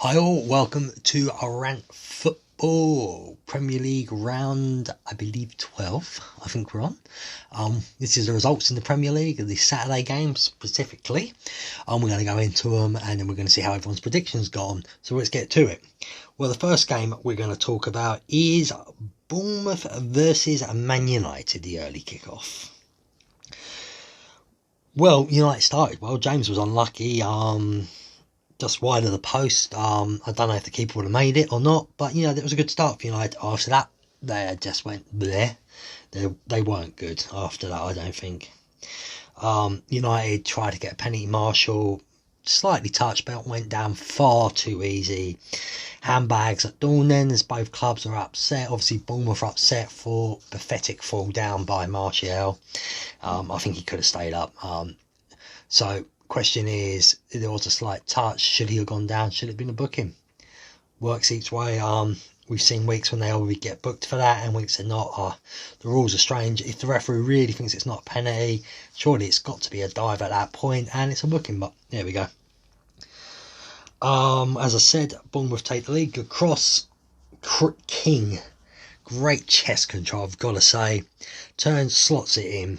Hi all, welcome to our Rant Football Premier League round, I believe 12, I think we're on. This is the results in the Premier League, the Saturday games specifically. We're going to go into them and then we're going to see how everyone's predictions gone. So let's get to it. Well, the first game we're going to talk about is Bournemouth versus Man United, the early kickoff. Well, United started well. James was unlucky. Just wide of the post. I don't know if the keeper would have made it or not, but it was a good start for United. After that, they just went bleh. They weren't good after that, I don't think. United tried to get a penalty. Marshall slightly touched, but went down far too easy. Handbags at dawn then, as both clubs are upset. Obviously, Bournemouth are upset for pathetic fall down by Martial. I think he could have stayed up. So question is, there was a slight touch. Should he have gone down? Should it have been a booking? Works each way. We've seen weeks when they already get booked for that and weeks they're not. The rules are strange. If the referee really thinks it's not a penalty, surely it's got to be a dive at that point and it's a booking. But there we go. As I said, Bournemouth take the lead. Good cross. King. Great chest control, I've got to say. Turns, slots it in.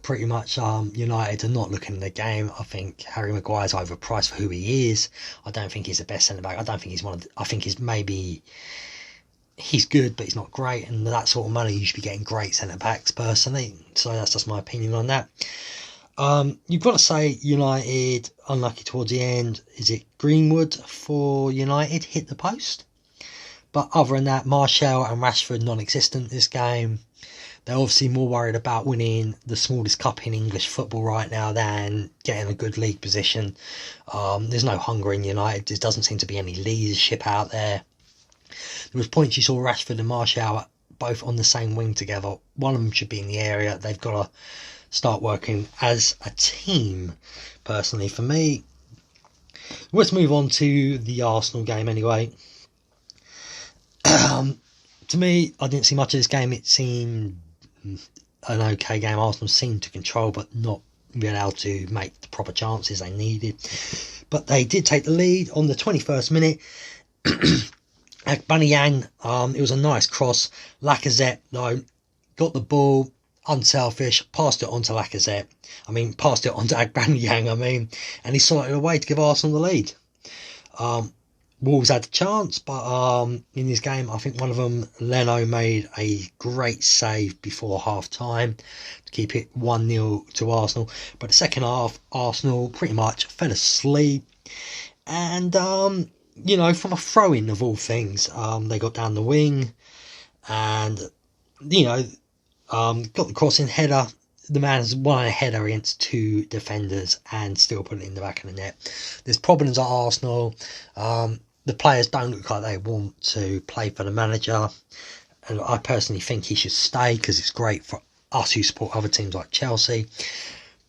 Pretty much United are not looking at the game. I think Harry Maguire's overpriced for who he is. I don't think he's the best centre-back. I don't think he's I think he's good, but he's not great. And that sort of money, you should be getting great centre-backs, personally. So that's just my opinion on that. You've got to say United, unlucky towards the end. Is it Greenwood for United? Hit the post. But other than that, Martial and Rashford non-existent this game. They're obviously more worried about winning the smallest cup in English football right now than getting a good league position. There's no hunger in United. There doesn't seem to be any leadership out there. There was points you saw Rashford and Martial both on the same wing together. One of them should be in the area. They've got to start working as a team, personally, for me. Let's move on to the Arsenal game anyway. To me, I didn't see much of this game. It seemed an okay game. Arsenal seemed to control but not being able to make the proper chances they needed. But they did take the lead on the 21st minute. Agbaniang, it was a nice cross. Lacazette, though, got the ball, unselfish, passed it on to Lacazette. Passed it on to Agbaniang, and he sorted a way to give Arsenal the lead. Wolves had a chance, but in this game, I think one of them, Leno, made a great save before half-time to keep it 1-0 to Arsenal. But the second half, Arsenal pretty much fell asleep. And, from a throw-in of all things, they got down the wing and, got the crossing header. The man has won a header against two defenders and still put it in the back of the net. There's problems at Arsenal. The players don't look like they want to play for the manager. And I personally think he should stay because it's great for us who support other teams like Chelsea.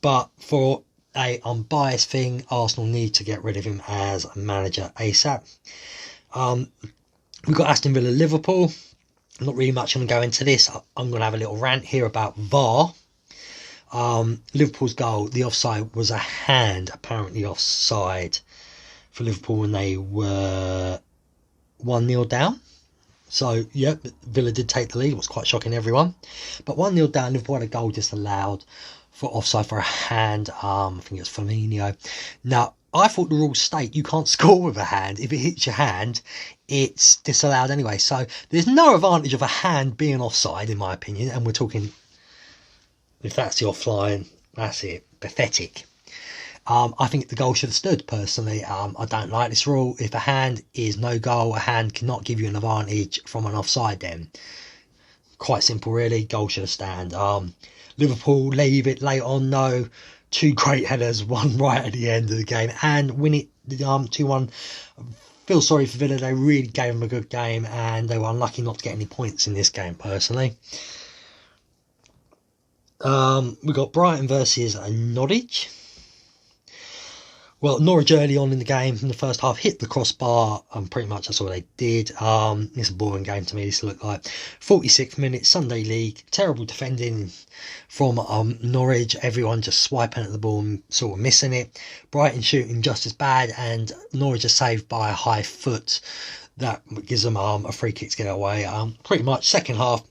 But for a unbiased thing, Arsenal need to get rid of him as a manager ASAP. We've got Aston Villa Liverpool. Not really much going to go into this. I'm going to have a little rant here about VAR. Liverpool's goal, the offside was a hand, apparently offside for Liverpool when they were 1-0 down. So, yeah, Villa did take the lead. It was quite shocking, everyone. But 1-0 down, Liverpool had a goal disallowed for offside for a hand. I think it was Firmino. Now, I thought the rules state you can't score with a hand. If it hits your hand, it's disallowed anyway. So, there's no advantage of a hand being offside, in my opinion. And we're talking, if that's the offline, that's it. Pathetic. I think the goal should have stood, personally. I don't like this rule. If a hand is no goal, a hand cannot give you an advantage from an offside then. Quite simple, really. Goal should have stand. Liverpool leave it late on, no. Two great headers, one right at the end of the game, and win it 2-1. Feel sorry for Villa. They really gave them a good game, and they were unlucky not to get any points in this game, personally. We got Brighton versus Norwich. Well, Norwich early on in the game in the first half hit the crossbar, and pretty much that's all they did. It's a boring game to me. This looked like 46th minute, Sunday League, terrible defending from Norwich. Everyone just swiping at the ball and sort of missing it. Brighton shooting just as bad, and Norwich are saved by a high foot that gives them a free kick to get away. Pretty much second half,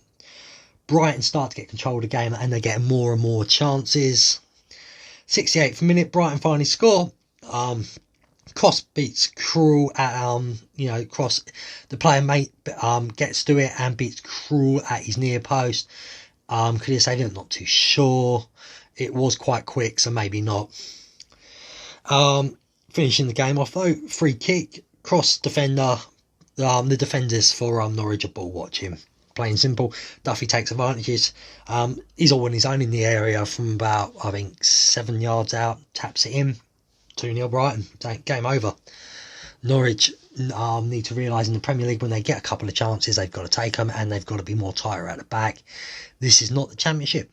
Brighton start to get control of the game, and they get more and more chances. 68th minute, Brighton finally score. Cross beats Krul at Cross, the player mate gets to it and beats Krul at his near post. Could he save it? Not too sure. It was quite quick, so maybe not. Finishing the game off though, free kick, Cross defender. The defenders for Norwich are ball watching. Plain simple. Duffy takes advantages. He's all on his own in the area from about, I think, 7 yards out. Taps it in. 2-0 Brighton. Game over. Norwich need to realise in the Premier League when they get a couple of chances, they've got to take them, and they've got to be more tighter at the back. This is not the Championship.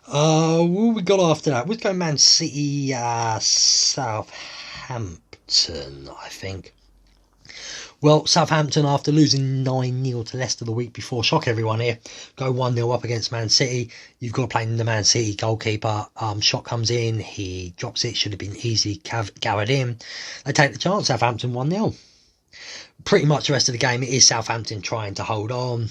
What we got after that? We'd go Man City, Southampton, I think. Well, Southampton, after losing 9-0 to Leicester the week before, shock everyone here, go 1-0 up against Man City. You've got to play the Man City goalkeeper. Shot comes in, he drops it, should have been easily gathered in. They take the chance, Southampton 1-0. Pretty much the rest of the game, it is Southampton trying to hold on.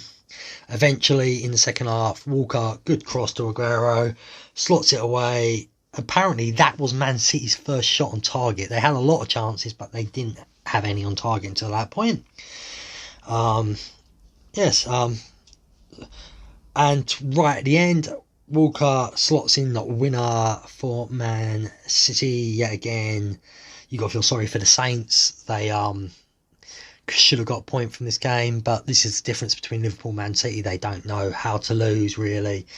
Eventually, in the second half, Walker, good cross to Aguero, slots it away. Apparently, that was Man City's first shot on target. They had a lot of chances, but they didn't have any on target until that point. And right at the end, Walker slots in the winner for Man City yet again. You got to feel sorry for the Saints. They should have got a point from this game, but this is the difference between Liverpool and Man City. They don't know how to lose, really.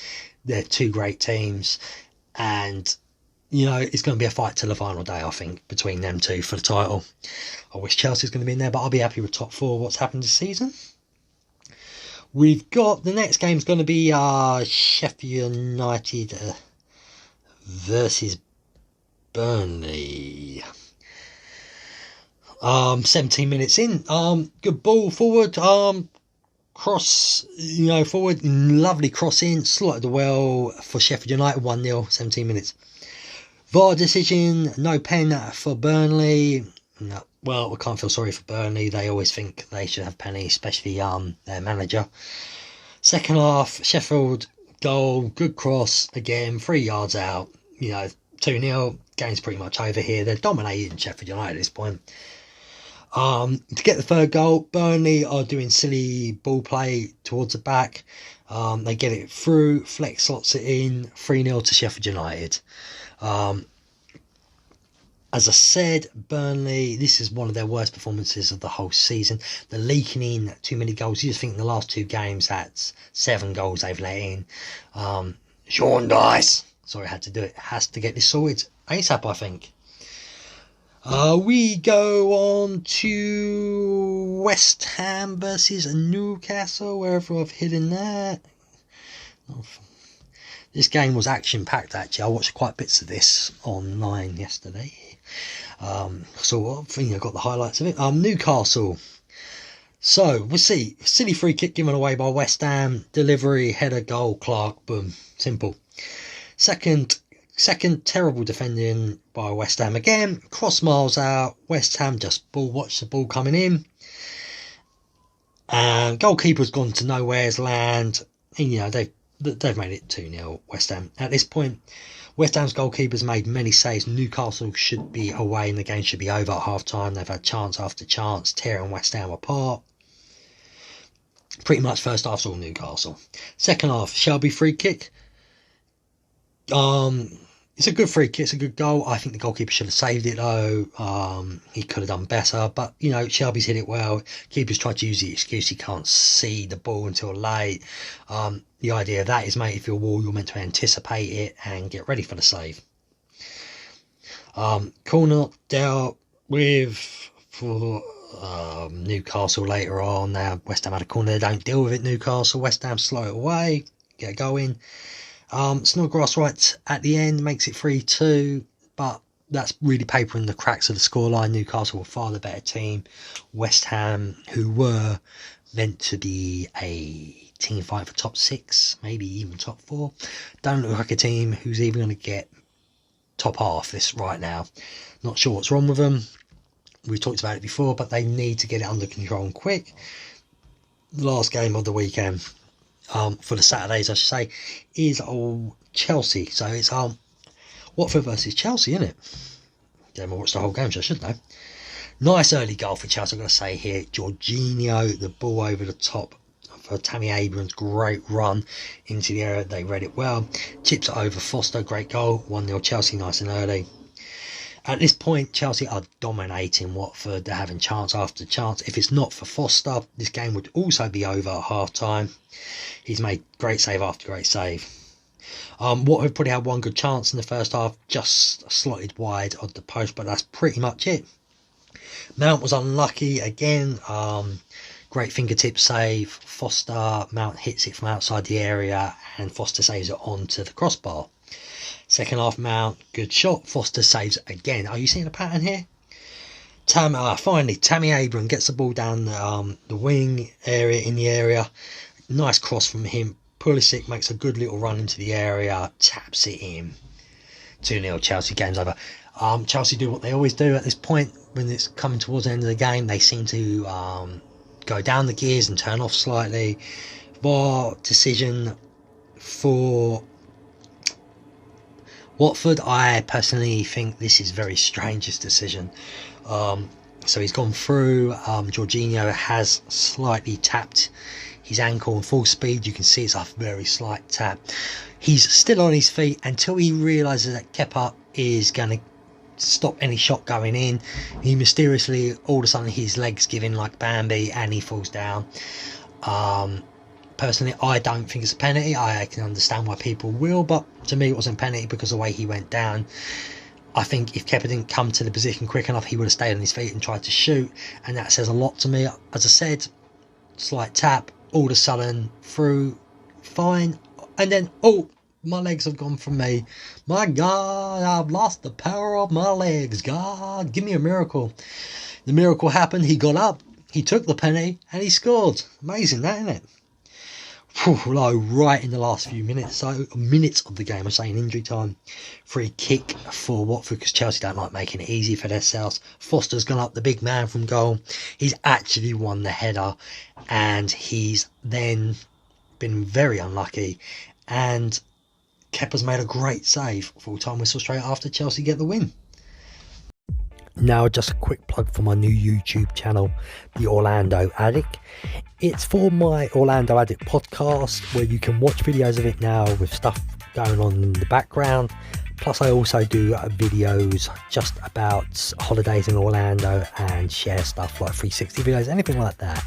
They're two great teams, and it's going to be a fight till the final day, I think, between them two for the title. I wish Chelsea's going to be in there, but I'll be happy with top four. What's happened this season? We've got the next game's going to be Sheffield United versus Burnley. 17 minutes in. Good ball forward. Cross, forward. Lovely cross in. Slotted well for Sheffield United. 1-0, 17 minutes. VAR decision, no pen for Burnley. No, well, I can't feel sorry for Burnley. They always think they should have penny, especially their manager. Second half, Sheffield goal, good cross again, 3 yards out. 2-0. Game's pretty much over here. They're dominating Sheffield United at this point. To get the third goal, Burnley are doing silly ball play towards the back. They get it through. Flex slots it in. 3-0 to Sheffield United. As I said, Burnley, this is one of their worst performances of the whole season. They're leaking in too many goals. You just think in the last 2 games, that's 7 goals they've let in. Sean Dice, sorry I had to do it, has to get this sorted ASAP, I think. We go on to West Ham versus Newcastle, wherever I've hidden that. This game was action-packed, actually. I watched quite bits of this online yesterday. So I think I got the highlights of it. Newcastle. So, we'll see. Silly free kick given away by West Ham. Delivery, header, goal, Clark, boom. Simple. Second, terrible defending by West Ham again. Cross miles out. West Ham just watch the ball coming in. And goalkeeper's gone to nowhere's land. And, they've made it 2-0 West Ham. At this point, West Ham's goalkeeper's made many saves. Newcastle should be away and the game should be over at half time. They've had chance after chance, tearing West Ham apart. Pretty much first half's all Newcastle. Second half, Shelby free kick. It's a good free kick, it's a good goal. I think the goalkeeper should have saved it though. He could have done better, but Shelby's hit it well. Keeper's tried to use the excuse he can't see the ball until late. The idea of that is, mate, if you're a wall, you're meant to anticipate it and get ready for the save. Corner dealt with for Newcastle later on. Now West Ham had a corner, they don't deal with it. Newcastle, West Ham slow it away, get it going. Snodgrass right at the end makes it 3-2, but that's really papering the cracks of the scoreline. Newcastle were far the better team. West Ham, who were meant to be a team fight for top 6, maybe even top 4, don't look like a team who's even going to get top half this right now. Not sure what's wrong with them. We've talked about it before, but they need to get it under control and quick. The last game of the weekend, for the Saturdays I should say, is Chelsea. So it's Watford versus Chelsea, isn't it? Didn't watch the whole game, so I should know. Nice early goal for Chelsea, I've got to say here. Jorginho, the ball over the top for Tammy Abrams. Great run into the area. They read it well. Chips it over Foster. Great goal. 1-0 Chelsea, nice and early. At this point, Chelsea are dominating Watford. They're having chance after chance. If it's not for Foster, this game would also be over at half-time. He's made great save after great save. Watford probably had one good chance in the first half, just slotted wide of the post, but that's pretty much it. Mount was unlucky again. Great fingertip save. Foster, Mount hits it from outside the area, and Foster saves it onto the crossbar. Second half, Mount, good shot. Foster saves again. Are you seeing a pattern here? Finally, Tammy Abrams gets the ball down the wing area in the area. Nice cross from him. Pulisic makes a good little run into the area, taps it in. 2-0 Chelsea, game's over. Chelsea do what they always do at this point when it's coming towards the end of the game. They seem to go down the gears and turn off slightly. VAR decision for Watford. I personally think this is very strange, this decision. So he's gone through. Jorginho has slightly tapped his ankle in full speed. You can see it's a very slight tap. He's still on his feet until he realises that Kepa is going to stop any shot going in. He mysteriously, all of a sudden, his legs give in like Bambi and he falls down. Personally, I don't think it's a penalty. I can understand why people will, but to me it wasn't a penalty because of the way he went down. I think if Kepa didn't come to the position quick enough, he would have stayed on his feet and tried to shoot, and that says a lot to me. As I said, slight tap, all of a sudden through, fine, and then my legs have gone from me. My God, I've lost the power of my legs. God, give me a miracle. The miracle happened. He got up, he took the penalty, and he scored. Amazing, that, isn't it? Right in the last few minutes of the game. I'm saying injury time. Free kick for Watford because Chelsea don't like making it easy for themselves. Foster's gone up, the big man from goal. He's actually won the header, and he's then been very unlucky, and Kepa's made a great save. Full-time whistle straight after Chelsea get the win. Now, just a quick plug for my new YouTube channel, The Orlando Addict. It's for my Orlando Addict podcast, where you can watch videos of it now with stuff going on in the background. Plus, I also do videos just about holidays in Orlando and share stuff like 360 videos, anything like that.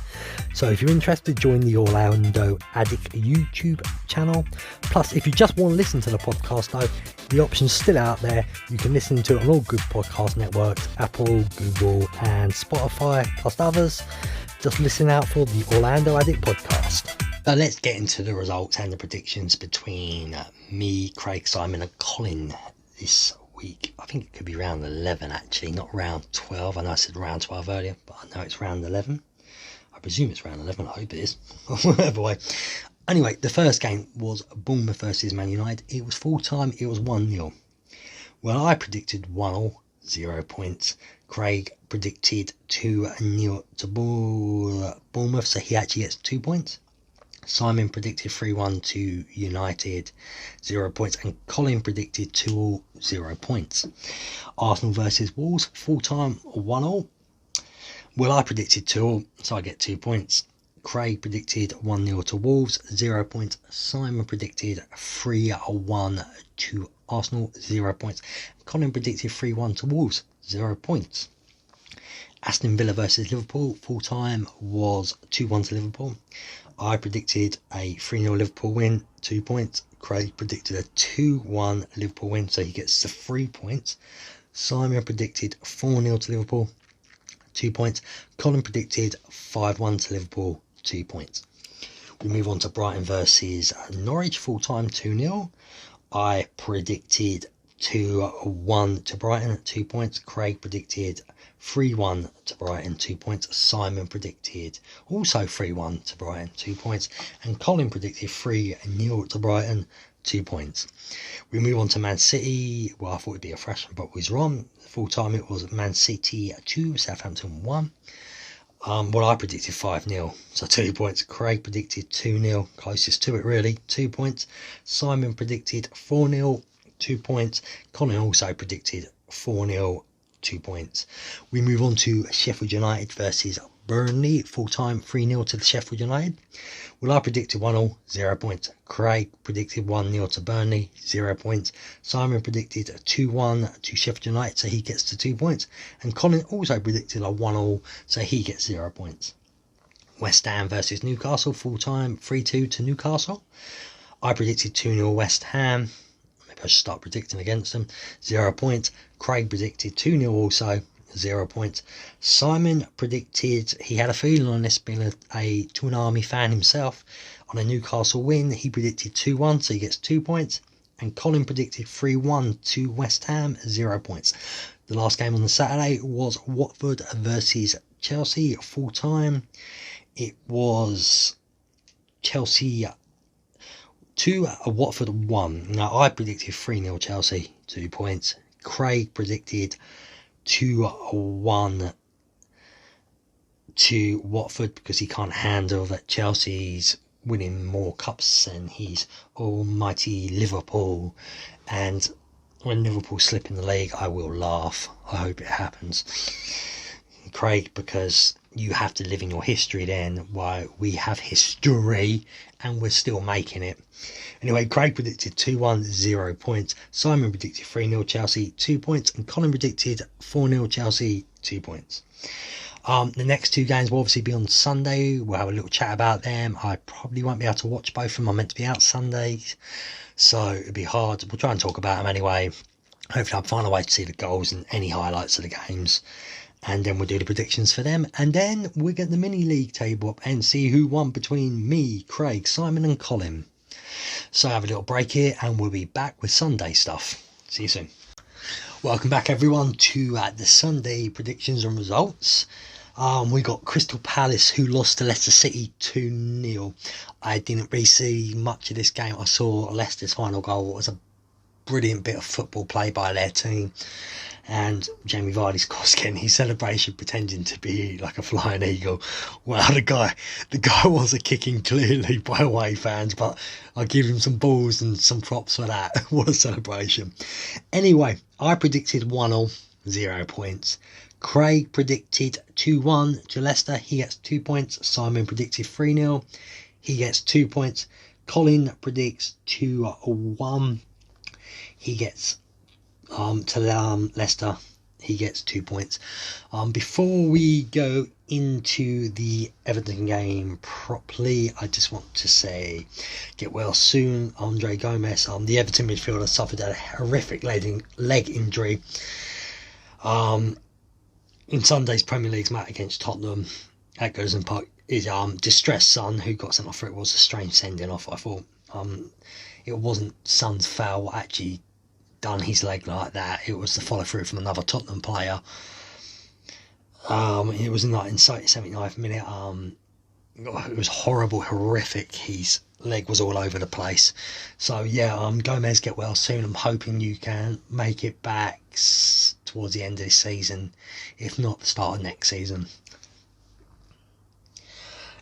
So if you're interested, join the Orlando Addict YouTube channel. Plus, if you just want to listen to the podcast though, the option's still out there. You can listen to it on all good podcast networks, Apple, Google and Spotify, plus others. Just listen out for the Orlando Addict podcast. So let's get into the results and the predictions between me, Craig, Simon and Colin this week. I think it could be round 11 actually, not round 12. I know I said round 12 earlier, but I know it's round 11. I presume it's round 11, I hope it is. Whatever way. Anyway, the first game was Bournemouth versus Man United. It was full time, it was 1-0. Well, I predicted 1-0, 0 points. Craig predicted 2-0 to Bournemouth, so he actually gets 2 points. Simon predicted 3-1 to United, 0 points, and Colin predicted 2-0, 0 points. Arsenal versus Wolves, full time 1-0. Well, I predicted 2-0, so I get 2 points. Craig predicted 1-0 to Wolves, 0 points. Simon predicted 3-1 to Arsenal, 0 points. Colin predicted 3-1 to Wolves, 0 points. Aston Villa versus Liverpool, full time was 2-1 to Liverpool. I predicted a 3-0 Liverpool win, 2 points. Craig predicted a 2-1 Liverpool win, so he gets the 3 points. Simon predicted 4-0 to Liverpool, 2 points. Colin predicted 5-1 to Liverpool, 2 points. We move on to Brighton versus Norwich, full time 2-0. I predicted 2-1 to Brighton, 2 points. Craig predicted 3-1 to Brighton, 2 points. Simon predicted also 3-1 to Brighton, 2 points. And Colin predicted 3-0 to Brighton, 2 points. We move on to Man City. Well, I thought it'd be a freshman, but was wrong. Full time it was Man City 2, Southampton 1. Well, I predicted 5-0, so 2 points. Craig predicted 2-0, closest to it really, 2 points. Simon predicted 4-0, 2 points. Colin also predicted 4-0, 2 points. We move on to Sheffield United versus Burnley. Full time 3-0 to the Sheffield United. Well, I predicted 1-0, 0 points. Craig predicted 1-0 to Burnley, 0 points. Simon predicted 2-1 to Sheffield United, so he gets to 2 points. And Colin also predicted a 1-0, so he gets 0 points. West Ham versus Newcastle, full time 3-2 to Newcastle. I predicted 2-0 West Ham. Maybe I should start predicting against them. 0 points. Craig predicted 2-0 also. 0 points. Simon predicted, he had a feeling on this, being a Twin Army fan himself, on a Newcastle win. He predicted 2-1, so he gets 2 points. And Colin predicted 3-1 to West Ham, 0 points. The last game on the Saturday was Watford versus Chelsea, full time. It was Chelsea 2, Watford 1. Now, I predicted 3-0 Chelsea, 2 points. Craig predicted 2-1 to Watford because he can't handle that Chelsea's winning more cups than his almighty Liverpool. And when Liverpool slip in the league, I will laugh. I hope it happens. Craig, because you have to live in your history then, while we have history and we're still making it. Anyway, Craig predicted 2-1, 0 points. Simon predicted 3-0 Chelsea, 2 points. And Colin predicted 4-0 Chelsea, 2 points. The next two games will obviously be on Sunday. We'll have a little chat about them. I probably won't be able to watch both of them. I'm meant to be out Sundays, so it'll be hard. We'll try and talk about them anyway. Hopefully I'll find a way to see the goals and any highlights of the games. And then we'll do the predictions for them. And then we'll get the mini league table up and see who won between me, Craig, Simon and Colin. So have a little break here and we'll be back with Sunday stuff. See you soon. Welcome back everyone to the Sunday predictions and results. We got Crystal Palace who lost to Leicester City 2-0. I didn't really see much of this game. I saw Leicester's final goal. It was a brilliant bit of football play by their team. And Jamie Vardy's getting his celebration pretending to be like a flying eagle. Wow, the guy was a kicking clearly by away fans, but I'll give him some balls and some props for that. What a celebration. Anyway, I predicted 1-0, 0 points. Craig predicted 2-1 to Leicester. He gets 2 points. Simon predicted 3-0. He gets 2 points. Colin predicts 2-1. He gets to Leicester, he gets 2 points. Before we go into the Everton game properly, I just want to say, get well soon, Andre Gomez. The Everton midfielder suffered a horrific leg injury in Sunday's Premier League's match against Tottenham at Goodison Park. His distressed son, who got sent off for it, was a strange sending off. I thought it wasn't son's foul what actually done his leg like that. It was the follow through from another Tottenham player. It was in the 79th minute. It was horrible, horrific. His leg was all over the place. So yeah, Gomez, get well soon. I'm hoping you can make it back towards the end of this season, if not the start of next season.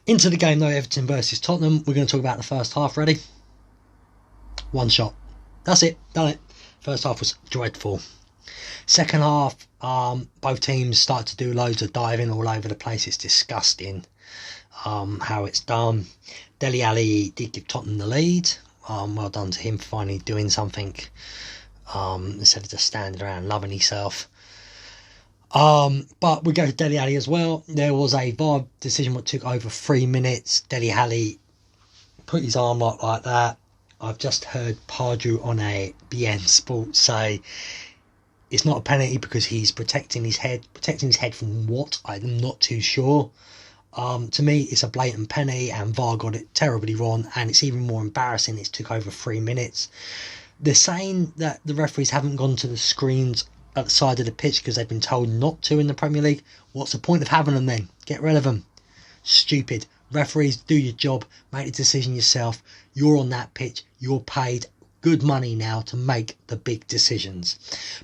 Into the game though, Everton versus Tottenham. We're going to talk about the first half. Ready? One shot. That's it. Done it. First half was dreadful. Second half, both teams start to do loads of diving all over the place. It's disgusting how it's done. Dele Alli did give Tottenham the lead. Well done to him for finally doing something instead of just standing around loving himself. But we go to Dele Alli as well. There was a VAR decision which took over 3 minutes. Dele Alli put his arm up like that. I've just heard Pardew on a BN Sports say it's not a penalty because he's protecting his head. Protecting his head from what? I'm not too sure. To me, it's a blatant penalty and VAR got it terribly wrong, and it's even more embarrassing. It took over 3 minutes. They're saying that the referees haven't gone to the screens at the side of the pitch because they've been told not to in the Premier League. What's the point of having them then? Get rid of them. Stupid. Referees, do your job, make the decision yourself. You're on that pitch, you're paid good money now to make the big decisions.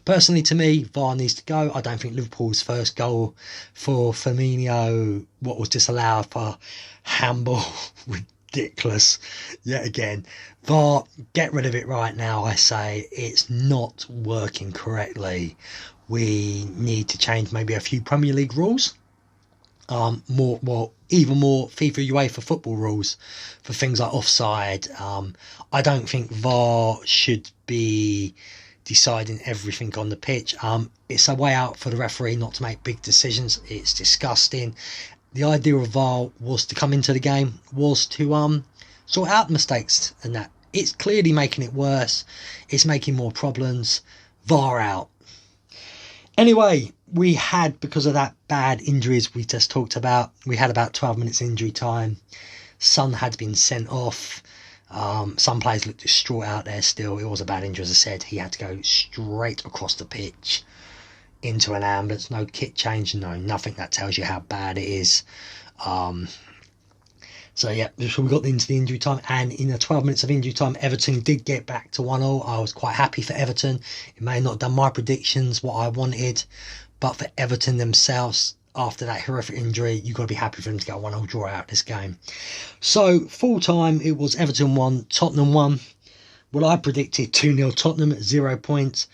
Personally, to me, VAR needs to go. I don't think Liverpool's first goal for Firmino, what was disallowed for handball, ridiculous yet again. VAR, get rid of it right now. I say it's not working correctly. We need to change maybe a few Premier League rules. Even more FIFA UEFA football rules for things like offside. I don't think VAR should be deciding everything on the pitch. It's a way out for the referee not to make big decisions. It's disgusting. The idea of VAR was to come into the game, was to sort out mistakes, and that it's clearly making it worse. It's making more problems. VAR out. Anyway, we had, because of that bad injuries we just talked about, we had about 12 minutes injury time. Son had been sent off. Some players looked distraught out there still. It was a bad injury, as I said. He had to go straight across the pitch into an ambulance. No kit change, no nothing. That tells you how bad it is. So yeah, we got into the injury time, and in the 12 minutes of injury time, Everton did get back to 1-0. I was quite happy for Everton. It may not have done my predictions, what I wanted, but for Everton themselves, after that horrific injury, you've got to be happy for them to get a 1-0 draw out of this game. So, full time, it was Everton 1, Tottenham 1. Well, I predicted 2-0 Tottenham at 0 points.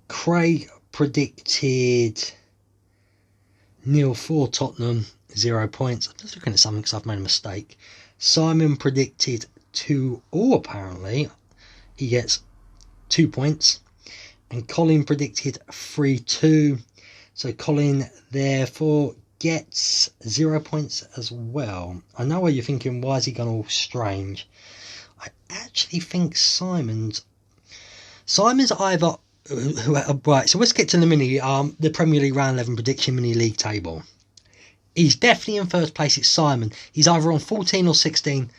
Craig predicted 0-4 Tottenham, 0 points. I'm just looking at something because I've made a mistake. Simon predicted 2-2 apparently. He gets 2 points. And Colin predicted 3-2. So Colin therefore gets 0 points as well. I know where you're thinking, why is he gone all strange? I actually think Simon's either... Right, so let's get to the the Premier League Round 11 prediction mini league table. He's definitely in first place. It's Simon. He's either on 14 or 16.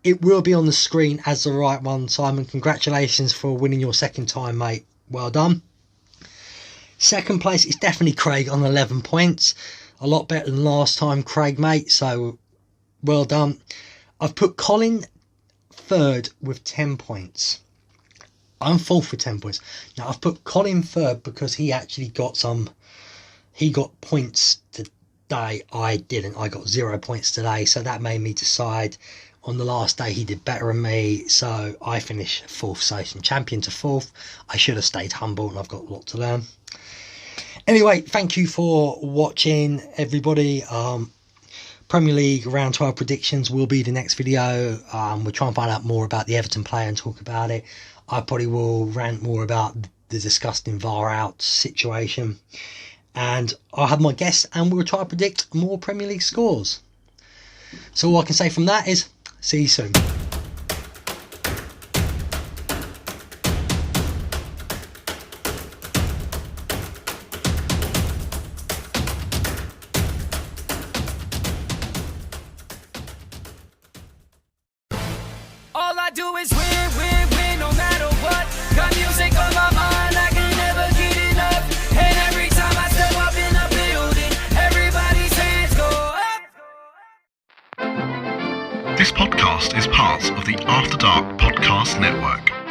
It will be on the screen as the right one. Simon, congratulations for winning your second time, mate. Well done. Second place is definitely Craig on 11 points. A lot better than last time, Craig, mate. So, well done. I've put Colin third with 10 points. I'm fourth with 10 points. Now, I've put Colin third because he actually got he got points today. I didn't. I got 0 points today. So that made me decide on the last day he did better than me. So I finished fourth. So from champion to fourth. I should have stayed humble, and I've got a lot to learn. Anyway, thank you for watching, everybody. Premier League round 12 predictions will be the next video. We'll try and find out more about the Everton player and talk about it. I probably will rant more about the disgusting VAR out situation. And I'll have my guests and we'll try to predict more Premier League scores. So all I can say from that is, see you soon. All I do is win, win, win, no matter what. Got music on my mind, I can never get enough. And every time I step up in the building, everybody's hands go up. This podcast is part of the After Dark Podcast Network.